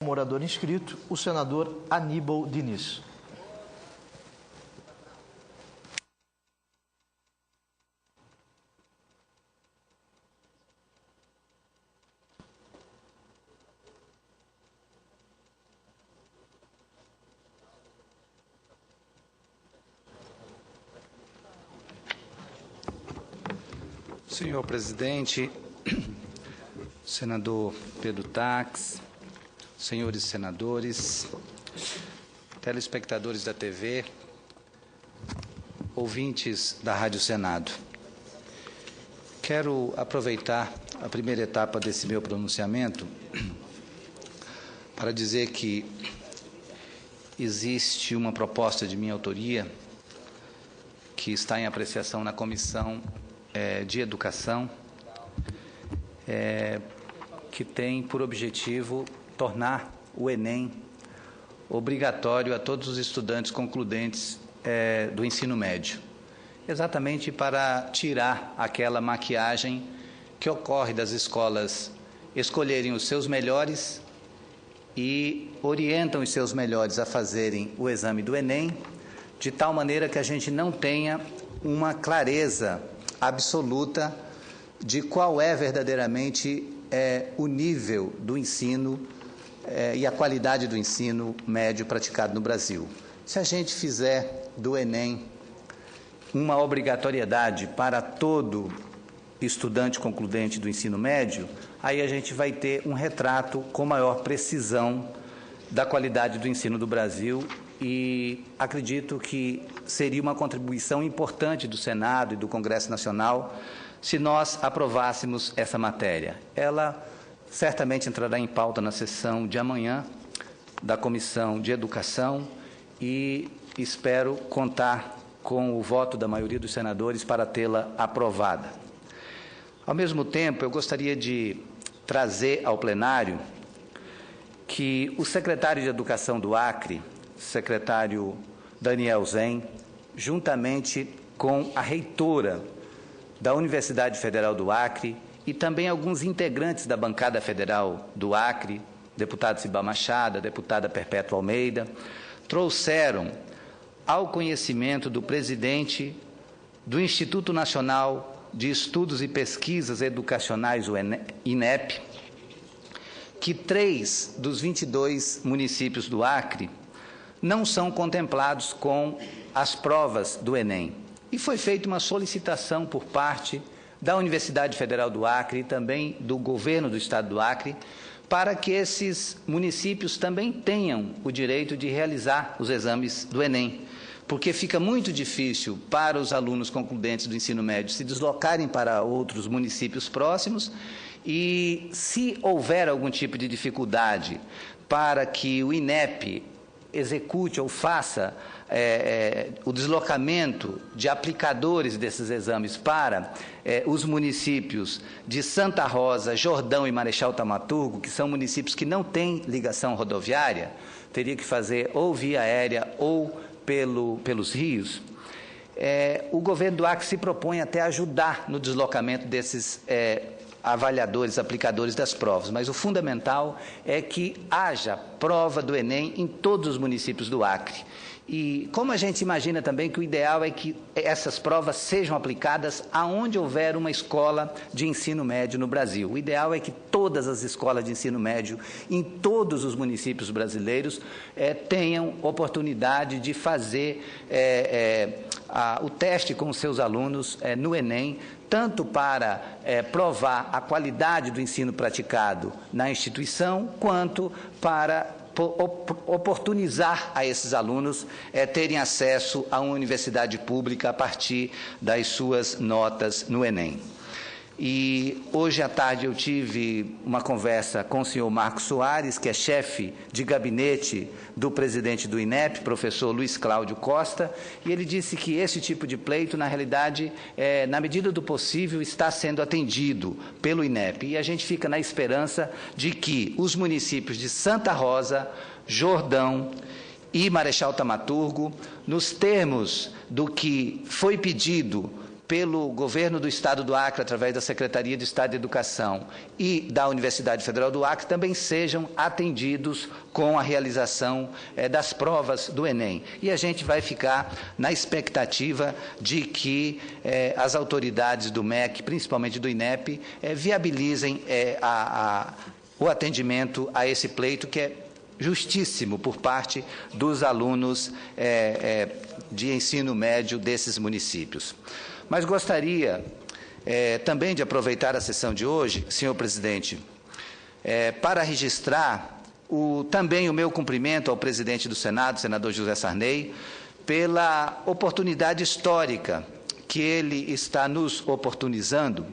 Como orador inscrito, o senador Aníbal Diniz. Senhor presidente, senador Pedro Tax, senhores senadores, telespectadores da TV, ouvintes da Rádio Senado. Quero aproveitar a primeira etapa desse meu pronunciamento para dizer que existe uma proposta de minha autoria que está em apreciação na Comissão de Educação, que tem por objetivo tornar o Enem obrigatório a todos os estudantes concludentes do ensino médio, exatamente para tirar aquela maquiagem que ocorre das escolas escolherem os seus melhores e orientam os seus melhores a fazerem o exame do Enem, de tal maneira que a gente não tenha uma clareza absoluta de qual é verdadeiramente o nível do ensino e a qualidade do ensino médio praticado no Brasil. Se a gente fizer do Enem uma obrigatoriedade para todo estudante concludente do ensino médio, aí a gente vai ter um retrato com maior precisão da qualidade do ensino do Brasil e acredito que seria uma contribuição importante do Senado e do Congresso Nacional se nós aprovássemos essa matéria. Ela certamente entrará em pauta na sessão de amanhã da Comissão de Educação e espero contar com o voto da maioria dos senadores para tê-la aprovada. Ao mesmo tempo, eu gostaria de trazer ao plenário que o secretário de Educação do Acre, secretário Daniel Zen, juntamente com a reitora da Universidade Federal do Acre e também alguns integrantes da bancada federal do Acre, deputado Cibá Machado, deputada Perpétua Almeida, trouxeram ao conhecimento do presidente do Instituto Nacional de Estudos e Pesquisas Educacionais, o INEP, que 3 dos 22 municípios do Acre não são contemplados com as provas do Enem. E foi feita uma solicitação por parte da Universidade Federal do Acre e também do governo do Estado do Acre para que esses municípios também tenham o direito de realizar os exames do Enem, porque fica muito difícil para os alunos concludentes do ensino médio se deslocarem para outros municípios próximos e, se houver algum tipo de dificuldade para que o INEP execute ou faça o deslocamento de aplicadores desses exames para os municípios de Santa Rosa, Jordão e Marechal Thaumaturgo, que são municípios que não têm ligação rodoviária, teria que fazer ou via aérea ou pelos rios. O governo do Acre se propõe até ajudar no deslocamento desses avaliadores, aplicadores das provas, mas o fundamental é que haja prova do Enem em todos os municípios do Acre. E como a gente imagina também que o ideal é que essas provas sejam aplicadas aonde houver uma escola de ensino médio no Brasil. O ideal é que todas as escolas de ensino médio em todos os municípios brasileiros tenham oportunidade de fazer o teste com os seus alunos no Enem, tanto para provar a qualidade do ensino praticado na instituição, quanto para oportunizar a esses alunos terem acesso a uma universidade pública a partir das suas notas no Enem. E hoje à tarde eu tive uma conversa com o senhor Marcos Soares, que é chefe de gabinete do presidente do INEP, professor Luiz Cláudio Costa, e ele disse que esse tipo de pleito, na realidade, na medida do possível, está sendo atendido pelo INEP. E a gente fica na esperança de que os municípios de Santa Rosa, Jordão e Marechal Thaumaturgo, nos termos do que foi pedido pelo Governo do Estado do Acre, através da Secretaria de Estado de Educação e da Universidade Federal do Acre, também sejam atendidos com a realização das provas do Enem. E a gente vai ficar na expectativa de que as autoridades do MEC, principalmente do INEP, viabilizem o atendimento a esse pleito, que é justíssimo por parte dos alunos de ensino médio desses municípios. Mas gostaria também de aproveitar a sessão de hoje, senhor presidente, para registrar também o meu cumprimento ao presidente do Senado, senador José Sarney, pela oportunidade histórica que ele está nos oportunizando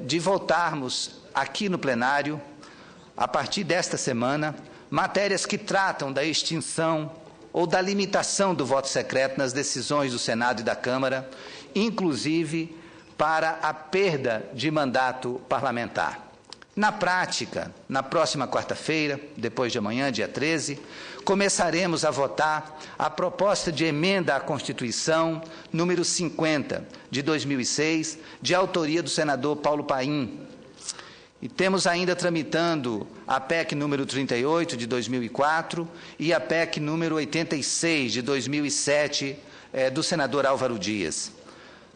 de voltarmos aqui no plenário, a partir desta semana, matérias que tratam da extinção ou da limitação do voto secreto nas decisões do Senado e da Câmara, inclusive para a perda de mandato parlamentar. Na prática, na próxima quarta-feira, depois de amanhã, dia 13, começaremos a votar a proposta de emenda à Constituição número 50, de 2006, de autoria do senador Paulo Paim. E temos ainda tramitando a PEC número 38, de 2004, e a PEC número 86, de 2007, do senador Álvaro Dias.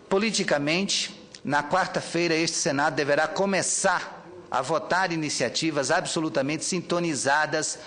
Politicamente, na quarta-feira, este Senado deverá começar a votar iniciativas absolutamente sintonizadas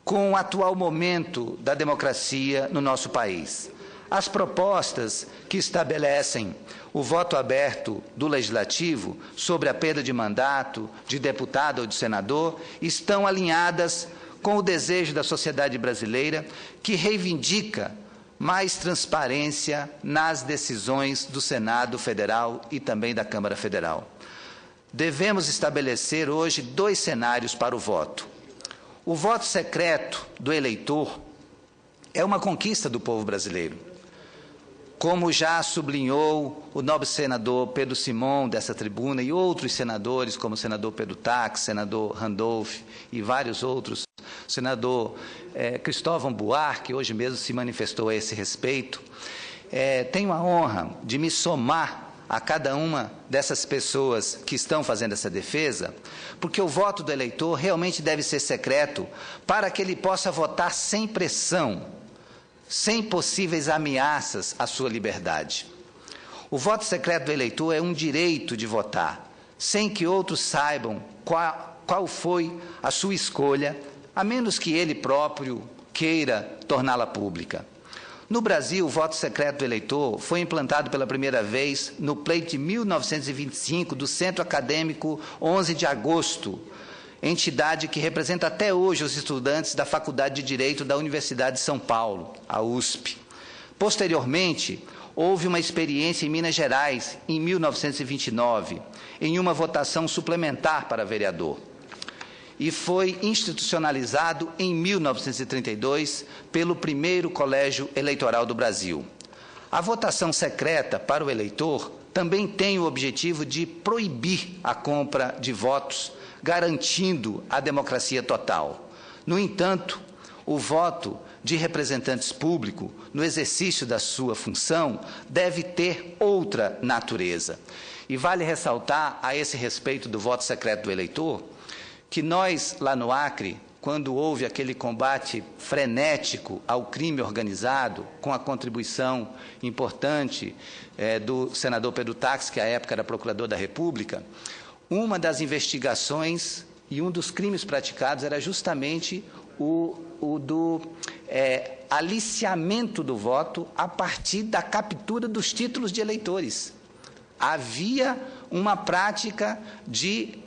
com o atual momento da democracia no nosso país. As propostas que estabelecem o voto aberto do Legislativo sobre a perda de mandato de deputado ou de senador estão alinhadas com o desejo da sociedade brasileira, que reivindica mais transparência nas decisões do Senado Federal e também da Câmara Federal. Devemos estabelecer hoje 2 cenários para o voto. O voto secreto do eleitor é uma conquista do povo brasileiro. Como já sublinhou o nobre senador Pedro Simon dessa tribuna e outros senadores, como o senador Pedro Tax, senador Randolph e vários outros, o senador Cristóvão Buarque, hoje mesmo se manifestou a esse respeito, tenho a honra de me somar a cada uma dessas pessoas que estão fazendo essa defesa, porque o voto do eleitor realmente deve ser secreto para que ele possa votar sem pressão, sem possíveis ameaças à sua liberdade. O voto secreto do eleitor é um direito de votar, sem que outros saibam qual foi a sua escolha, a menos que ele próprio queira torná-la pública. No Brasil, o voto secreto do eleitor foi implantado pela primeira vez no pleito de 1925 do Centro Acadêmico 11 de Agosto, entidade que representa até hoje os estudantes da Faculdade de Direito da Universidade de São Paulo, a USP. Posteriormente, houve uma experiência em Minas Gerais, em 1929, em uma votação suplementar para vereador. E foi institucionalizado em 1932 pelo primeiro Colégio Eleitoral do Brasil. A votação secreta para o eleitor também tem o objetivo de proibir a compra de votos, garantindo a democracia total. No entanto, o voto de representantes públicos, no exercício da sua função, deve ter outra natureza. E vale ressaltar, a esse respeito do voto secreto do eleitor, que nós, lá no Acre, quando houve aquele combate frenético ao crime organizado, com a contribuição importante do senador Pedro Tax, que à época era procurador da República, uma das investigações e um dos crimes praticados era justamente o do aliciamento do voto a partir da captura dos títulos de eleitores. Havia uma prática de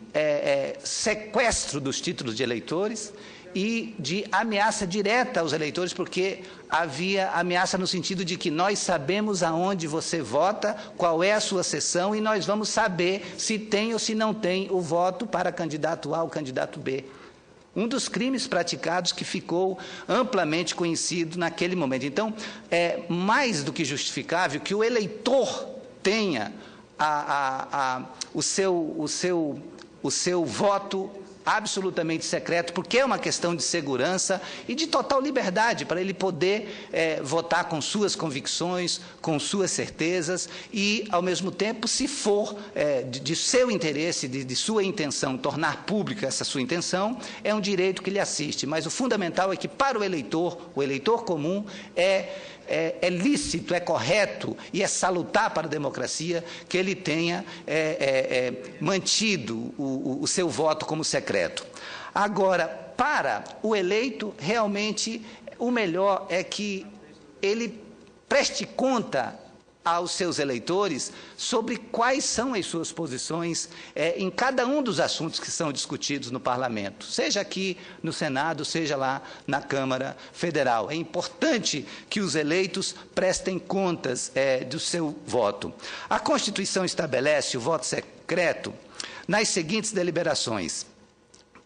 sequestro dos títulos de eleitores e de ameaça direta aos eleitores, porque havia ameaça no sentido de que nós sabemos aonde você vota, qual é a sua seção, e nós vamos saber se tem ou se não tem o voto para candidato A ou candidato B. Um dos crimes praticados que ficou amplamente conhecido naquele momento. Então, é mais do que justificável que o eleitor tenha o seu voto absolutamente secreto, porque é uma questão de segurança e de total liberdade para ele poder votar com suas convicções, com suas certezas e, ao mesmo tempo, se for de seu interesse, de sua intenção, tornar pública essa sua intenção, é um direito que lhe assiste. Mas o fundamental é que, para o eleitor comum, é lícito, é correto e é salutar para a democracia que ele tenha mantido o seu voto como secreto. Agora, para o eleito, realmente, o melhor é que ele preste conta aos seus eleitores sobre quais são as suas posições em cada um dos assuntos que são discutidos no Parlamento, seja aqui no Senado, seja lá na Câmara Federal. É importante que os eleitos prestem contas do seu voto. A Constituição estabelece o voto secreto nas seguintes deliberações: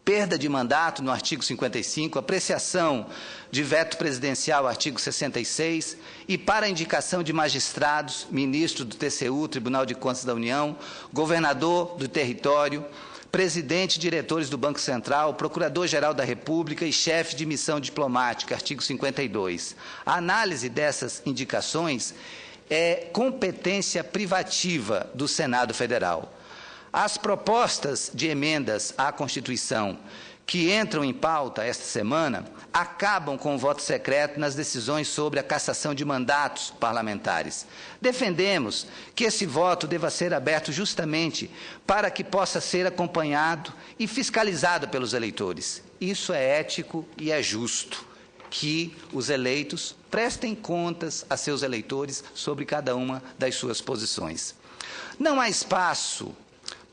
perda de mandato, no artigo 55, apreciação de veto presidencial, artigo 66, e para a indicação de magistrados, ministro do TCU, Tribunal de Contas da União, governador do território, presidente e diretores do Banco Central, procurador-geral da República e chefe de missão diplomática, artigo 52. A análise dessas indicações é competência privativa do Senado Federal. As propostas de emendas à Constituição que entram em pauta esta semana acabam com o voto secreto nas decisões sobre a cassação de mandatos parlamentares. Defendemos que esse voto deva ser aberto justamente para que possa ser acompanhado e fiscalizado pelos eleitores. Isso é ético e é justo, que os eleitos prestem contas a seus eleitores sobre cada uma das suas posições. Não há espaço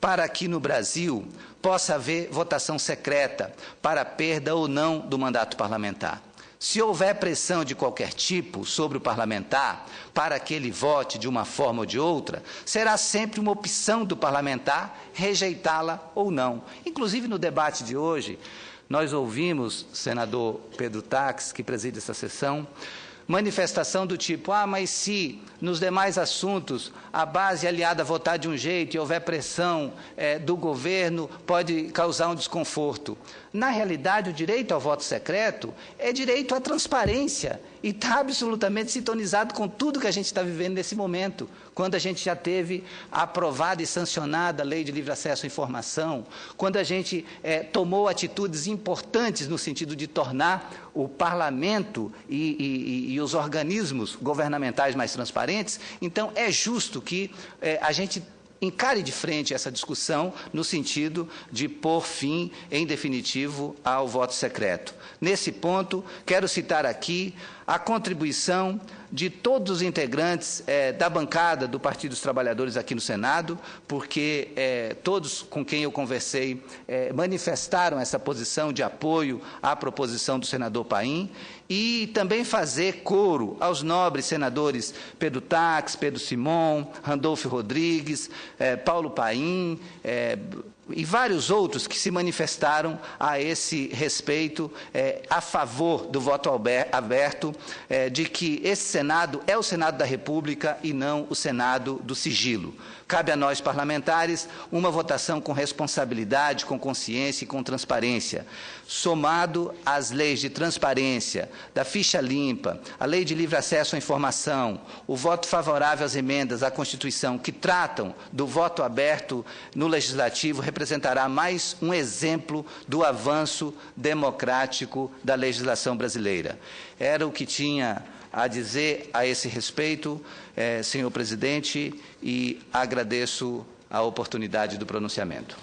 para que no Brasil possa haver votação secreta para a perda ou não do mandato parlamentar. Se houver pressão de qualquer tipo sobre o parlamentar para que ele vote de uma forma ou de outra, será sempre uma opção do parlamentar rejeitá-la ou não. Inclusive, no debate de hoje, nós ouvimos, senador Pedro Taques, que preside essa sessão, manifestação do tipo: mas se nos demais assuntos a base aliada votar de um jeito e houver pressão do governo, pode causar um desconforto. Na realidade, o direito ao voto secreto é direito à transparência e está absolutamente sintonizado com tudo que a gente está vivendo nesse momento, quando a gente já teve aprovada e sancionada a Lei de Livre Acesso à Informação, quando a gente tomou atitudes importantes no sentido de tornar o Parlamento e os organismos governamentais mais transparentes. Então, é justo que a gente encare de frente essa discussão no sentido de pôr fim, em definitivo, ao voto secreto. Nesse ponto, quero citar aqui a contribuição de todos os integrantes da bancada do Partido dos Trabalhadores aqui no Senado, porque todos com quem eu conversei manifestaram essa posição de apoio à proposição do senador Paim, e também fazer coro aos nobres senadores Pedro Taques, Pedro Simon, Randolfo Rodrigues, Paulo Paim, e vários outros que se manifestaram a esse respeito, a favor do voto aberto, de que esse Senado é o Senado da República e não o Senado do sigilo. Cabe a nós, parlamentares, uma votação com responsabilidade, com consciência e com transparência. Somado às leis de transparência, da ficha limpa, a Lei de Livre Acesso à Informação, o voto favorável às emendas à Constituição, que tratam do voto aberto no Legislativo, representará mais um exemplo do avanço democrático da legislação brasileira. Era o que tinha a dizer a esse respeito, senhor presidente, e agradeço a oportunidade do pronunciamento.